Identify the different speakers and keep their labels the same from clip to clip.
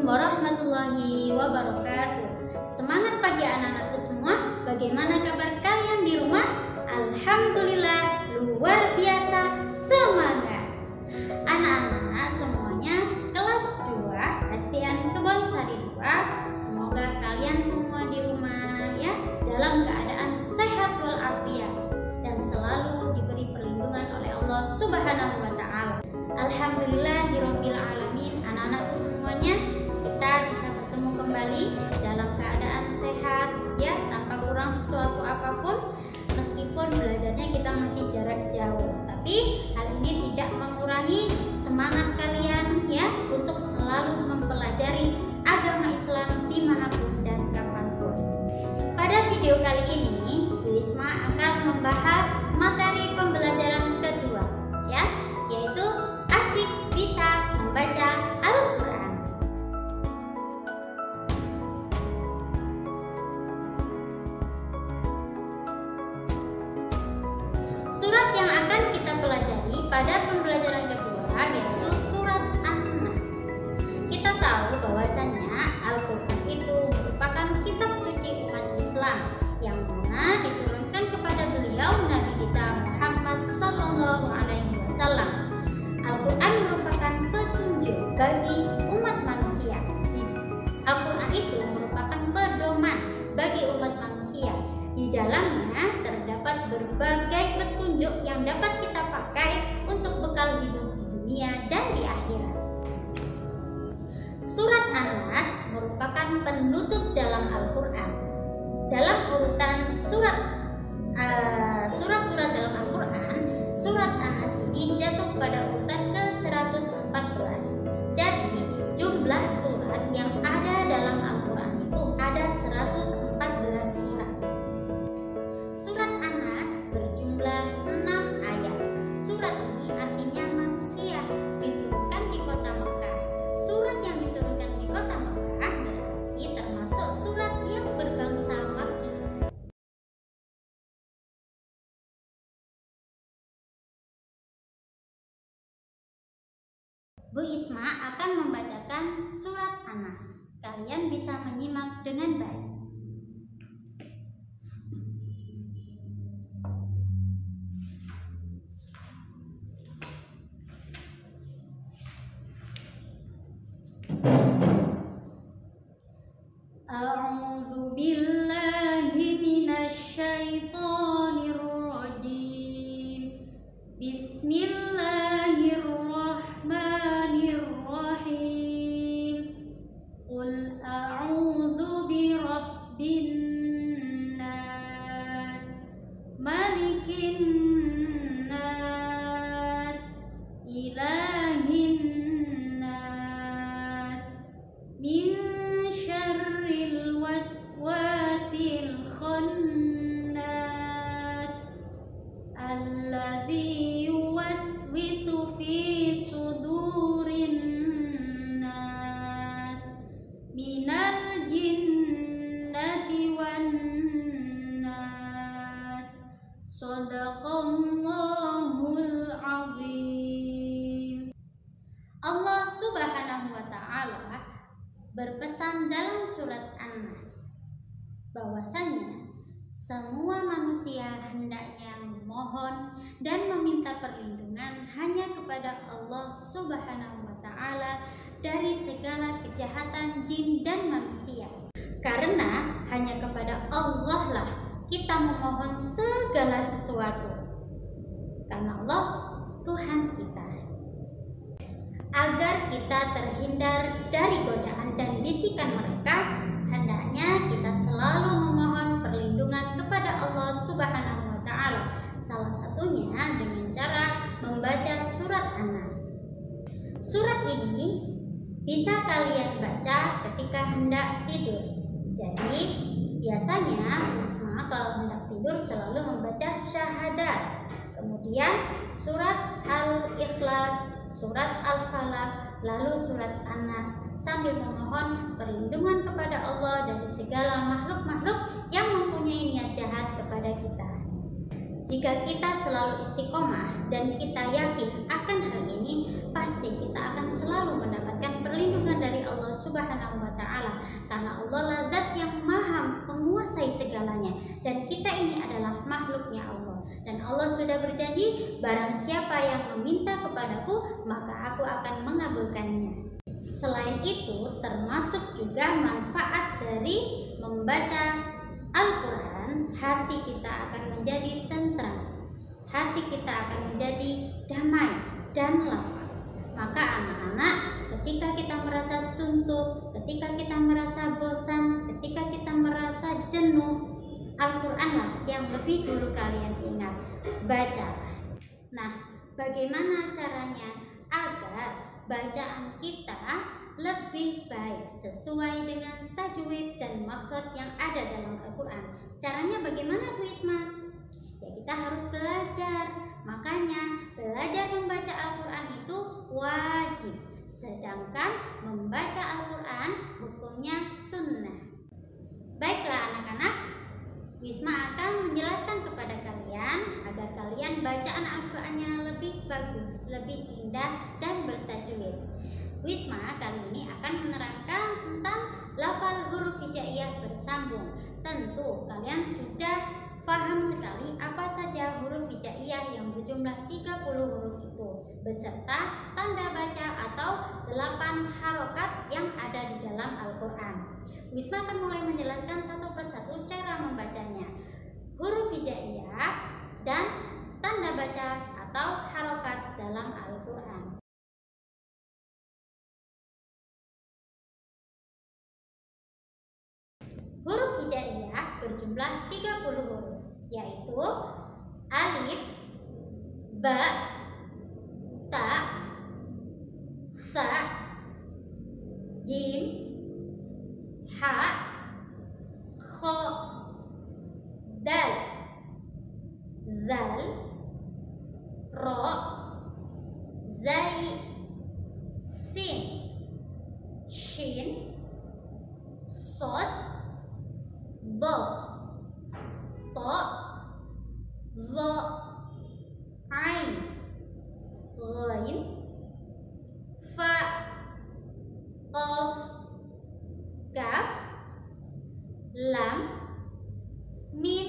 Speaker 1: warahmatullahi wabarakatuh. Semangat pagi anak-anakku semua. Bagaimana kabar kalian di rumah? Alhamdulillah, luar biasa semangat. Anak-anak semuanya kelas 2 STN Kebonsari 2. Semoga kalian semua di rumah ya dalam keadaan sehat walafiat dan selalu diberi perlindungan oleh Allah Subhanahu wa taala. Alhamdulillahirabbil alamin. Anak-anakku semuanya, kita bisa bertemu kembali dalam keadaan sehat ya, tanpa kurang sesuatu apapun. Meskipun belajarnya kita masih jarak jauh, tapi hal ini tidak mengurangi semangat kalian ya untuk selalu mempelajari agama Islam dimanapun dan kapanpun. Pada video kali ini, Bu Isma akan membahas materi pembelajaran kedua ya, yaitu asyik bisa membaca Al-Quran. Surat yang akan kita pelajari pada pembelajaran kedua yaitu surat An-Nas. Kita tahu bahwasanya Al-Quran itu merupakan kitab suci umat Islam yang mana diturunkan kepada beliau Nabi kita Muhammad Sallallahu Alaihi Wasallam. Al-Quran merupakan petunjuk bagi umat manusia. Al-Quran itu merupakan pedoman bagi umat manusia. Di dalamnya terdapat berbagai petunjuk yang dapat kita pakai untuk bekal hidup di dunia dan di akhirat. Surat An-Nas merupakan penutup dalam Al-Quran. Dalam urutan surat-surat dalam Al-Quran, surat An-Nas ini jatuh pada urutan ke-114. Jadi jumlah surat yang ada dalam Al-Quran itu ada 114 surat. Surat An-Nas berjumlah 6 ayat. Surat ini artinya manusia, diturunkan di kota Mekah. Surat yang diturunkan di kota Mekah berarti termasuk surat yang berbangsa Makki. Bu Isma akan membacakan surat An-Nas. Kalian bisa menyimak dengan baik. A'udzu billahi minasy syaithanir rajim. Bismillahirrahmanirrahim. Qul a'udzu birabbin nas, malikin nas, ilahin nas, min syarril waswasil khannas, alladzi yuwaswisu fi sudurin nas, minal jinnati wan nas. Shadaqallahul azim. Allah Subhanahu wa ta'ala berpesan dalam surat An-Nas bahwasanya semua manusia hendaknya memohon dan meminta perlindungan hanya kepada Allah Subhanahu wa ta'ala dari segala kejahatan jin dan manusia. Karena hanya kepada Allah lah kita memohon segala sesuatu. Karena Allah Tuhan kita. Agar kita terhindar dari godaan dan bisikan mereka, hendaknya kita selalu memohon perlindungan kepada Allah Subhanahu wa ta'ala. Salah satunya dengan cara membaca surat An-Nas. Surat ini bisa kalian baca ketika hendak tidur. Jadi biasanya Isma kalau hendak tidur selalu membaca syahadat. Kemudian surat Al-Ikhlas, surat Al-Falaq, lalu surat An-Nas sambil memohon perlindungan kepada Allah dari segala makhluk-makhluk yang mempunyai niat jahat kepada kita. Jika kita selalu istiqomah dan kita yakin akan hal ini, pasti kita akan selalu mendapatkan perlindungan dari Allah Subhanahu wa Ta'ala, karena Allah lah Zat yang Maha menguasai segalanya, dan kita ini adalah makhluknya Allah. Dan Allah sudah berjanji, barang siapa yang meminta kepadaku, maka aku akan mengabulkannya. Selain itu, termasuk juga manfaat dari membaca Al-Quran, hati kita akan menjadi tentram, hati kita akan menjadi damai dan lapang. Maka anak-anak, ketika kita merasa suntuk, ketika kita merasa bosan, ketika kita merasa jenuh, Al-Quranlah yang lebih dulu kalian ingat, baca. Nah, bagaimana caranya agar bacaan kita lebih baik sesuai dengan tajwid dan makhraj yang ada dalam Al-Quran? Caranya bagaimana, Bu Isma? Ya, kita harus belajar. Makanya belajar membaca Al-Quran itu wajib, sedangkan membaca Al-Quran hukumnya sunnah. Baiklah anak-anak, Wisma akan menjelaskan kepada kalian agar kalian bacaan Al-Qurannya lebih bagus, lebih indah dan bertajwid. Wisma kali ini akan menerangkan tentang lafal huruf hijaiyah bersambung. Tentu kalian sudah paham sekali apa saja huruf hijaiyah yang berjumlah 30 huruf itu, beserta tanda baca atau 8 harokat yang ada di dalam Al-Quran. Wisma akan mulai menjelaskan satu persatu cara membacanya. Huruf hijaiyah dan tanda baca atau harokat dalam Al-Quran. Huruf hijaiyah berjumlah 30 huruf, yaitu alif, ba, ta, sa, jim, ha, kho, dal, zal, ro, zai, sin, shin, sod, bo, to, zo, ain, ghain, fa, qaf, kaf, lam, mim,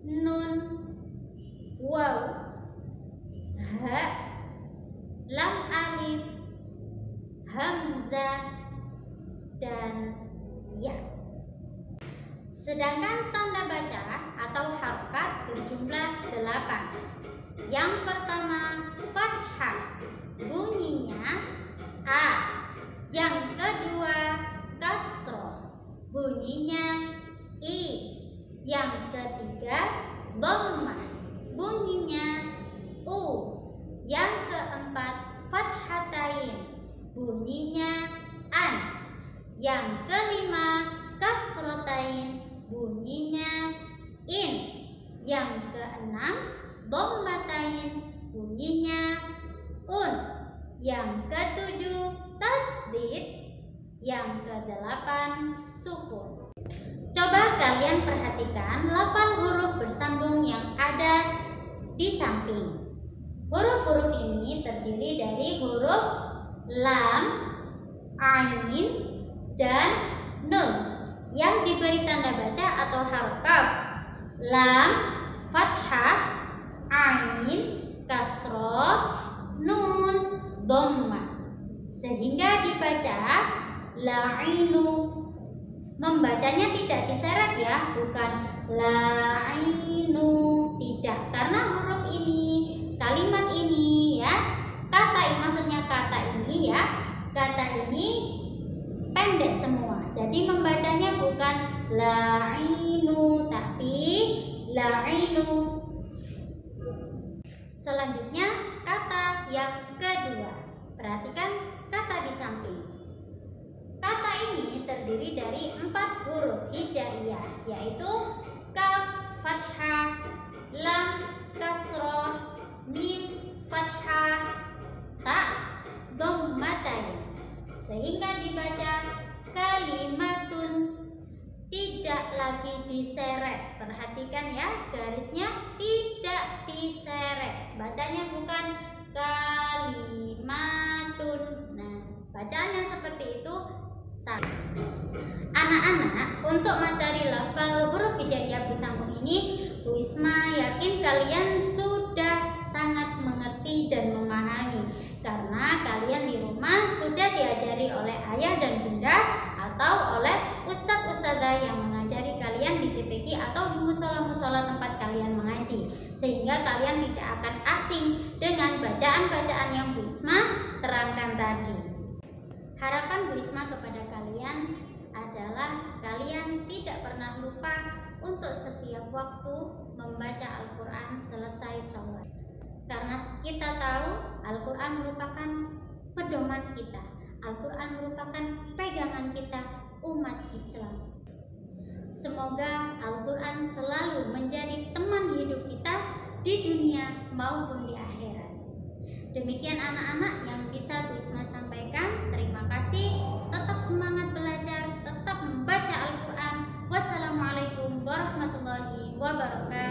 Speaker 1: nun, waw, ha, lam alif, hamzah, dan ya. Sedangkan tanda baca atau harokat berjumlah 8. Yang pertama fathah, bunyinya a. Yang kedua kasroh, bunyinya i. Yang ketiga dhammah, bunyinya u. Yang keempat fathatain, bunyinya an. Yang kelima kasrotain, bunyinya in. Yang keenam dhammatain, bunyinya un. Yang ketujuh tasdid. Yang kedelapan sukun. Coba kalian perhatikan lafal huruf bersambung yang ada di samping. Huruf-huruf ini terdiri dari huruf lam, ain, dan nun yang diberi tanda baca atau harokat. Lam, fathah, ain, kasroh, nun, dhammah, sehingga dibaca la'inu. Membacanya tidak diseret ya, bukan la'inu, tidak, karena huruf ini, kalimat ini ya, maksudnya kata ini ya, kata ini pendek semua. Jadi membacanya bukan la'inu tapi la'inu. Selanjutnya kata yang kedua. Perhatikan kata di samping. Kata ini terdiri dari 4 huruf hijaiyah, yaitu kaf, fathah, lam, kasroh, mim, fathah, ta, dhammatain, sehingga dibaca kalimatun, tidak lagi diseret. Perhatikan ya, garisnya tidak bacanya bukan kalimatun. Nah, bacaan yang seperti itu salah. Anak-anak, untuk materi lafal huruf hijaiyah bersambung ini, Bu Isma yakin kalian sudah sangat mengerti dan memahami, karena kalian di rumah sudah diajari oleh ayah dan bunda atau oleh ustadz-ustadzah yang mengajari kalian di TPQ atau di musola-musola tempat kalian mengaji, sehingga kalian tidak akan asing dengan bacaan-bacaan yang Bu Isma terangkan tadi. Harapan Bu Isma kepada kalian adalah kalian tidak pernah lupa untuk setiap waktu membaca Al-Quran selesai sholat, karena kita tahu Al-Quran merupakan pedoman kita, Al-Quran merupakan pegangan kita umat Islam. Semoga Al-Quran selalu menjadi teman hidup kita di dunia maupun di akhirat. Demikian anak-anak yang bisa Bu Isma sampaikan. Terima kasih. Tetap semangat belajar, tetap membaca Al-Quran. Wassalamualaikum warahmatullahi wabarakatuh.